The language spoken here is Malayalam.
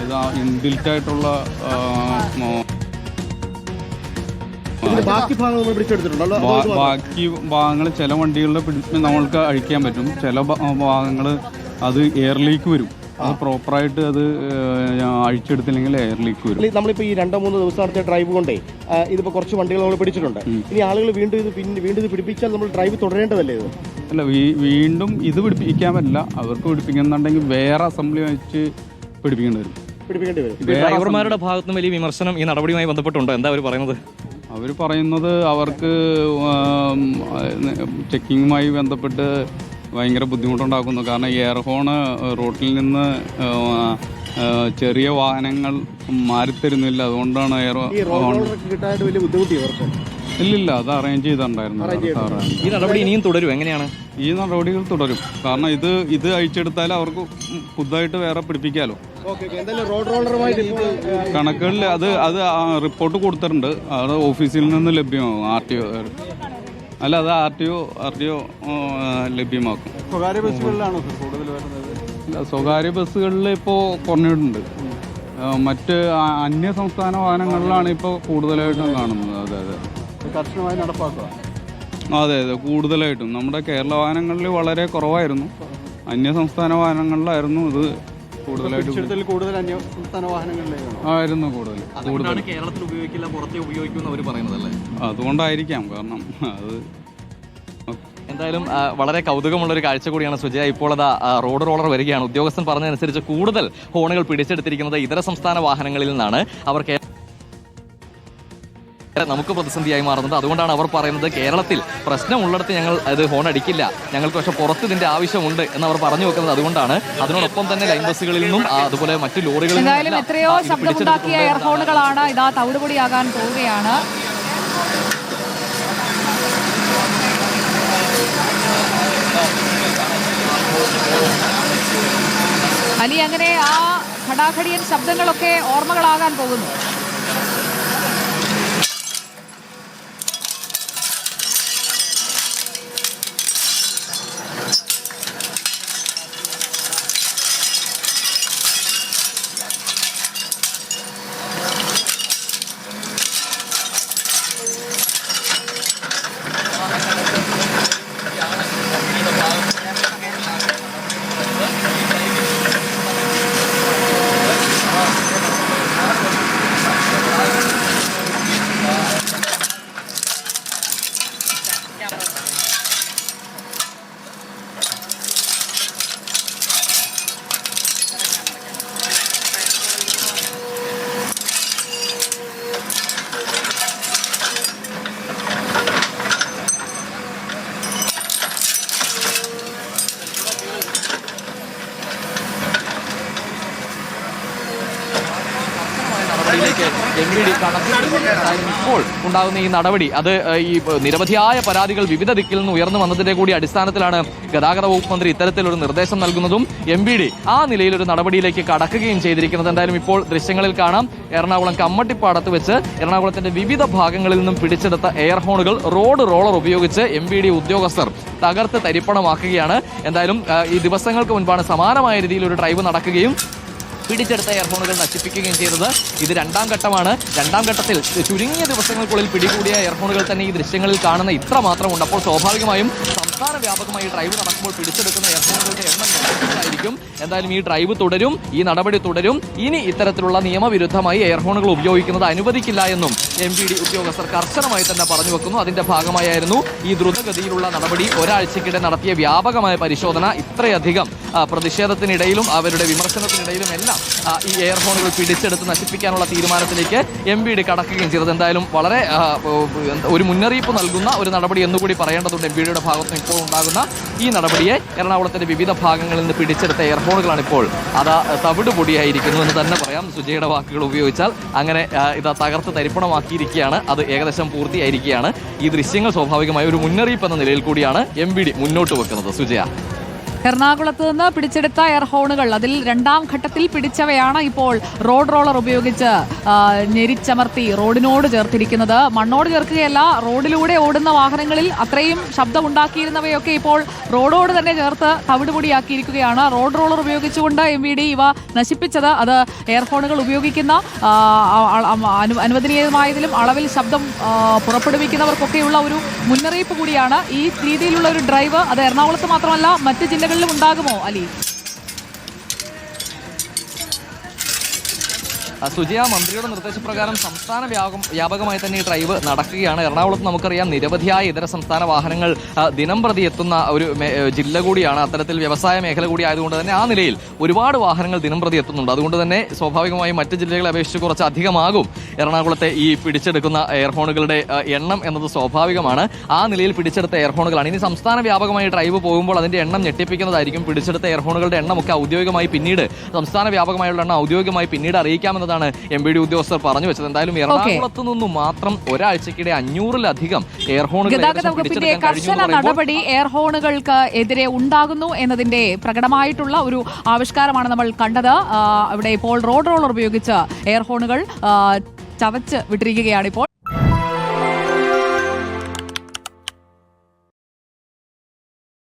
ഇത് ഇൻബിൽറ്റ് ആയിട്ടുള്ള ബാക്കി ഭാഗങ്ങൾ ചില വണ്ടികളുടെ നമ്മൾക്ക് അഴിക്കാൻ പറ്റും. ചില ഭാഗങ്ങൾ അത് എയറിലേക്ക് വരും. അത് പ്രോപ്പറായിട്ട് അത് അഴിച്ചെടുത്തില്ലെങ്കിൽ എയറിലേക്ക് വരും. നമ്മളിപ്പോൾ ഈ 2-3 ദിവസം നടത്തിയ ഡ്രൈവ് കൊണ്ടേ ഇതിപ്പോൾ കുറച്ച് വണ്ടികൾ നമ്മൾ പിടിച്ചിട്ടുണ്ട്. ഇനി ആളുകൾ വീണ്ടും ഇത് പിടിപ്പിച്ചാൽ നമ്മൾ ഡ്രൈവ് തുടരേണ്ടതല്ലേ? ഇത് അല്ല, വീണ്ടും ഇത് പിടിപ്പിക്കാൻ പറ്റില്ല. അവർക്ക് പിടിപ്പിക്കുന്നുണ്ടെങ്കിൽ വേറെ അസംബ്ലി വെച്ച് പിടിപ്പിക്കേണ്ടി വരും. ഡ്രൈവർമാരുടെ ഭാഗത്തുനിന്ന് വലിയ വിമർശനം ഈ നടപടിയുമായി ബന്ധപ്പെട്ടുണ്ടോ? എന്താ അവർ പറയുന്നത്? അവർ പറയുന്നത് അവർക്ക് ചെക്കിങ്ങുമായി ബന്ധപ്പെട്ട് ഭയങ്കര ബുദ്ധിമുട്ടുണ്ടാക്കുന്നു. കാരണം എയർ ഹോണ് റോട്ടിൽ നിന്ന് ചെറിയ വാഹനങ്ങൾ മാറിത്തരുന്നില്ല. അതുകൊണ്ടാണ് എയർ ഹോൺ ഇല്ലില്ല, അത് അറേഞ്ച് ചെയ്തിട്ടുണ്ടായിരുന്നു. ഈ നടപടി ഇനിയും തുടരും? എങ്ങനെയാണ് ഈ നടപടികൾ തുടരും? കാരണം ഇത് അഴിച്ചെടുത്താൽ അവർക്ക് പുതുതായിട്ട് വേറെ പിടിപ്പിക്കാമല്ലോ. കണക്കുകളിൽ അത് റിപ്പോർട്ട് കൊടുത്തിട്ടുണ്ട്. അത് ഓഫീസിൽ നിന്ന് ലഭ്യമാകും. RTO അല്ല, അത് RTO ലഭ്യമാക്കും. സ്വകാര്യ ബസ്സുകളിലാണോ കൂടുതൽ വരുന്നത്? ഇല്ല, സ്വകാര്യ ബസ്സുകളിൽ ഇപ്പോൾ കുറഞ്ഞിട്ടുണ്ട്. മറ്റ് അന്യ സംസ്ഥാന വാഹനങ്ങളിലാണ് ഇപ്പോൾ കൂടുതലായിട്ടും കാണുന്നത്. അതെ, കർശനമായി നടപ്പാക്കുക. അതെ, കൂടുതലായിട്ടും. നമ്മുടെ കേരള വാഹനങ്ങളിൽ വളരെ കുറവായിരുന്നു. അന്യ സംസ്ഥാന വാഹനങ്ങളിലായിരുന്നു ഇത് കൂടുതലായിട്ട്. കൂടുതൽ അന്യ സംസ്ഥാന വാഹനങ്ങളിലായിരുന്നു കേരളത്തിൽ ഉപയോഗിക്കില്ല, പുറത്തെ ഉപയോഗിക്കും അവർ പറയുന്നതല്ലേ? അതുകൊണ്ടായിരിക്കാം. കാരണം അത് എന്തായാലും വളരെ കൗതുകമുള്ള ഒരു കാഴ്ച കൂടിയാണ് സുജയ. ഇപ്പോൾ അത് റോഡ് റോളർ വരികയാണ്. ഉദ്യോഗസ്ഥൻ പറഞ്ഞതനുസരിച്ച് കൂടുതൽ ഹോണുകൾ പിടിച്ചെടുത്തിരിക്കുന്നത് ഇതര സംസ്ഥാന വാഹനങ്ങളിൽ നിന്നാണ്. അവർ നമുക്ക് പ്രതിസന്ധിയായി മാറുന്നത്. അതുകൊണ്ടാണ് അവർ പറയുന്നത് കേരളത്തിൽ പ്രശ്നമുള്ളിടത്ത് ഞങ്ങൾ അത് ഹോൺ അടിക്കില്ല, ഞങ്ങൾക്ക് പക്ഷെ പുറത്ത് ഇതിന്റെ ആവശ്യമുണ്ട് എന്ന് അവർ പറഞ്ഞു വെക്കുന്നത്. അതുകൊണ്ടാണ്. അതിനോടൊപ്പം തന്നെ ലൈൻ ബസ്സുകളിൽ നിന്നും അതുപോലെ മറ്റു ലോറികളിൽ നിന്നും എത്രയോ ശബ്ദമുണ്ടാക്കിയ എയർ ഹോണുകളാണ് ഇതാ തവിടുപൊടിയാകാൻ പോവുകയാണ്. അലി, അങ്ങനെ ആ ഘടാഘടിയൻ ശബ്ദങ്ങളൊക്കെ ഓർമ്മകളാകാൻ പോകുന്നു. ഇപ്പോൾ ഉണ്ടാകുന്ന ഈ നടപടി അത് ഈ നിരവധിയായ പരാതികൾ വിവിധ ദിക്കിൽ നിന്ന് ഉയർന്നു വന്നതിന്റെ കൂടി അടിസ്ഥാനത്തിലാണ് ഗതാഗത വകുപ്പ് മന്ത്രി ഇത്തരത്തിലൊരു നിർദ്ദേശം നൽകുന്നതും MVD ആ നിലയിലൊരു നടപടിയിലേക്ക് കടക്കുകയും ചെയ്തിരിക്കുന്നത്. എന്തായാലും ഇപ്പോൾ ദൃശ്യങ്ങളിൽ കാണാം, എറണാകുളം കമ്മട്ടിപ്പാടത്ത് വെച്ച് എറണാകുളത്തിന്റെ വിവിധ ഭാഗങ്ങളിൽ നിന്നും പിടിച്ചെടുത്ത എയർ ഹോണുകൾ റോഡ് റോളർ ഉപയോഗിച്ച് MVD ഉദ്യോഗസ്ഥർ തകർത്ത് തരിപ്പണമാക്കുകയാണ്. എന്തായാലും ഈ ദിവസങ്ങൾക്ക് മുൻപാണ് സമാനമായ രീതിയിൽ ഒരു ഡ്രൈവ് നടക്കുകയും പിടിച്ചെടുത്ത എയർഫോണുകൾ നശിപ്പിക്കുകയും ചെയ്തത്. ഇത് 2ാം ഘട്ടമാണ്. 2ാം ഘട്ടത്തിൽ ചുരുങ്ങിയ ദിവസങ്ങൾക്കുള്ളിൽ പിടികൂടിയ എയർഫോണുകൾ തന്നെ ഈ ദൃശ്യങ്ങളിൽ കാണുന്ന ഇത്ര മാത്രമുണ്ട്. അപ്പോൾ സ്വാഭാവികമായും സംസ്ഥാന വ്യാപകമായി ഡ്രൈവ് നടക്കുമ്പോൾ പിടിച്ചെടുക്കുന്ന എയർഫോണുകളുടെ എണ്ണം ആയിരിക്കും. എന്തായാലും ഈ ഡ്രൈവ് തുടരും, ഈ നടപടി തുടരും. ഇനി ഇത്തരത്തിലുള്ള നിയമവിരുദ്ധമായി എയർഫോണുകൾ ഉപയോഗിക്കുന്നത് അനുവദിക്കില്ല എന്നും MVD ഉദ്യോഗസ്ഥർ കർശനമായി തന്നെ പറഞ്ഞു വെക്കുന്നു. അതിന്റെ ഭാഗമായിരുന്നു ഈ ദ്രുതഗതിയിലുള്ള നടപടി. ഒരാഴ്ചക്കിടെ നടത്തിയ വ്യാപകമായ പരിശോധന ഇത്രയധികം പ്രതിഷേധത്തിനിടയിലും അവരുടെ വിമർശനത്തിനിടയിലും എല്ലാം ഈ എയർഫോണുകൾ പിടിച്ചെടുത്ത് നശിപ്പിക്കാനുള്ള തീരുമാനത്തിലേക്ക് MVD കടക്കുകയും ചെയ്തത്. എന്തായാലും വളരെ ഒരു മുന്നറിയിപ്പ് നൽകുന്ന ഒരു നടപടി എന്നുകൂടി പറയേണ്ടതുണ്ട്. MVDയുടെ ഭാഗത്ത് ഇപ്പോൾ ഉണ്ടാകുന്ന ഈ നടപടിയെ എറണാകുളത്തിന്റെ വിവിധ ഭാഗങ്ങളിൽ നിന്ന് പിടിച്ചെടുത്ത എയർഫോണുകളാണ് ഇപ്പോൾ അത് തവിട് പൊടിയായിരിക്കുന്നു എന്ന് തന്നെ പറയാം, സുജയുടെ വാക്കുകൾ ഉപയോഗിച്ചാൽ. അങ്ങനെ ഇത് തകർത്ത് തരിപ്പണമാക്കിയിരിക്കുകയാണ്. അത് ഏകദേശം പൂർത്തിയായിരിക്കുകയാണ്. ഈ ദൃശ്യങ്ങൾ സ്വാഭാവികമായ ഒരു മുന്നറിയിപ്പ് എന്ന നിലയിൽ കൂടിയാണ് MVD മുന്നോട്ട് വെക്കുന്നത്. സുജയ. എറണാകുളത്ത് നിന്ന് പിടിച്ചെടുത്ത എയർ ഹോണുകൾ അതിൽ രണ്ടാം ഘട്ടത്തിൽ പിടിച്ചവയാണ് ഇപ്പോൾ റോഡ് റോളർ ഉപയോഗിച്ച് ഞെരിച്ചമർത്തി റോഡിനോട് ചേർത്തിരിക്കുന്നത്. മണ്ണോട് ചേർക്കുകയല്ല, റോഡിലൂടെ ഓടുന്ന വാഹനങ്ങളിൽ അത്രയും ശബ്ദം ഉണ്ടാക്കിയിരുന്നവയൊക്കെ ഇപ്പോൾ റോഡോട് തന്നെ ചേർത്ത് തവിടുപൊടിയാക്കിയിരിക്കുകയാണ്. റോഡ് റോളർ ഉപയോഗിച്ചുകൊണ്ട് MVD ഇവ നശിപ്പിച്ചത്. അത് എയർ ഹോണുകൾ ഉപയോഗിക്കുന്ന അനുവദനീയമായതിലും അളവിൽ ശബ്ദം പുറപ്പെടുവിക്കുന്നവർക്കൊക്കെയുള്ള ഒരു മുന്നറിയിപ്പ് കൂടിയാണ്. ഈ രീതിയിലുള്ള ഒരു ഡ്രൈവ് അത് എറണാകുളത്ത് മാത്രമല്ല മറ്റ് ജില്ലകളിലും ഉണ്ടാകുമോ അലി? സുജയ, മന്ത്രിയുടെ നിർദ്ദേശപ്രകാരം സംസ്ഥാന വ്യാപകമായി തന്നെ ഈ ഡ്രൈവ് നടക്കുകയാണ്. എറണാകുളത്ത് നമുക്കറിയാം നിരവധിയായ ഇതര സംസ്ഥാന വാഹനങ്ങൾ ദിനം പ്രതി എത്തുന്ന ഒരു ജില്ല കൂടിയാണ്. അത്തരത്തിൽ വ്യവസായ മേഖല കൂടി ആയതുകൊണ്ട് തന്നെ ആ നിലയിൽ ഒരുപാട് വാഹനങ്ങൾ ദിനം പ്രതി എത്തുന്നുണ്ട്. അതുകൊണ്ട് തന്നെ സ്വാഭാവികമായും മറ്റ് ജില്ലകളെ അപേക്ഷിച്ച് കുറച്ച് അധികമാകും എറണാകുളത്തെ ഈ പിടിച്ചെടുക്കുന്ന എയർഹോണുകളുടെ എണ്ണം എന്നത് സ്വാഭാവികമാണ്. ആ നിലയിൽ പിടിച്ചെടുത്ത എയർഹോണുകളാണ്. ഇനി സംസ്ഥാന വ്യാപകമായി ഡ്രൈവ് പോകുമ്പോൾ അതിന്റെ എണ്ണം ഞെട്ടിപ്പിക്കുന്നതായിരിക്കും. പിടിച്ചെടുത്ത എയർഹോണുകളുടെ എണ്ണമൊക്കെ ഔദ്യോഗികമായി പിന്നീട് സംസ്ഥാന വ്യാപകമായുള്ള എണ്ണം ഔദ്യോഗികമായി പിന്നീട് അറിയിക്കാമെന്ന് MVD ഉദ്യോഗസ്ഥർ പറഞ്ഞു വെച്ചത്. എന്തായാലും എറണാകുളത്ത് നിന്നും മാത്രം ഒരാഴ്ചക്കിടെ 500-ലധികം എയർഹോണുകൾ കർശന നടപടി എയർഹോണുകൾക്ക് എതിരെ ഉണ്ടാകുന്നു എന്നതിന്റെ പ്രകടമായിട്ടുള്ള ഒരു ആവിഷ്കാരമാണ് നമ്മൾ കണ്ടത്. ഇവിടെ ഇപ്പോൾ റോഡ് റോളർ ഉപയോഗിച്ച് എയർഹോണുകൾ ചവച്ച് വിട്ടിരിക്കുകയാണ് ഇപ്പോൾ.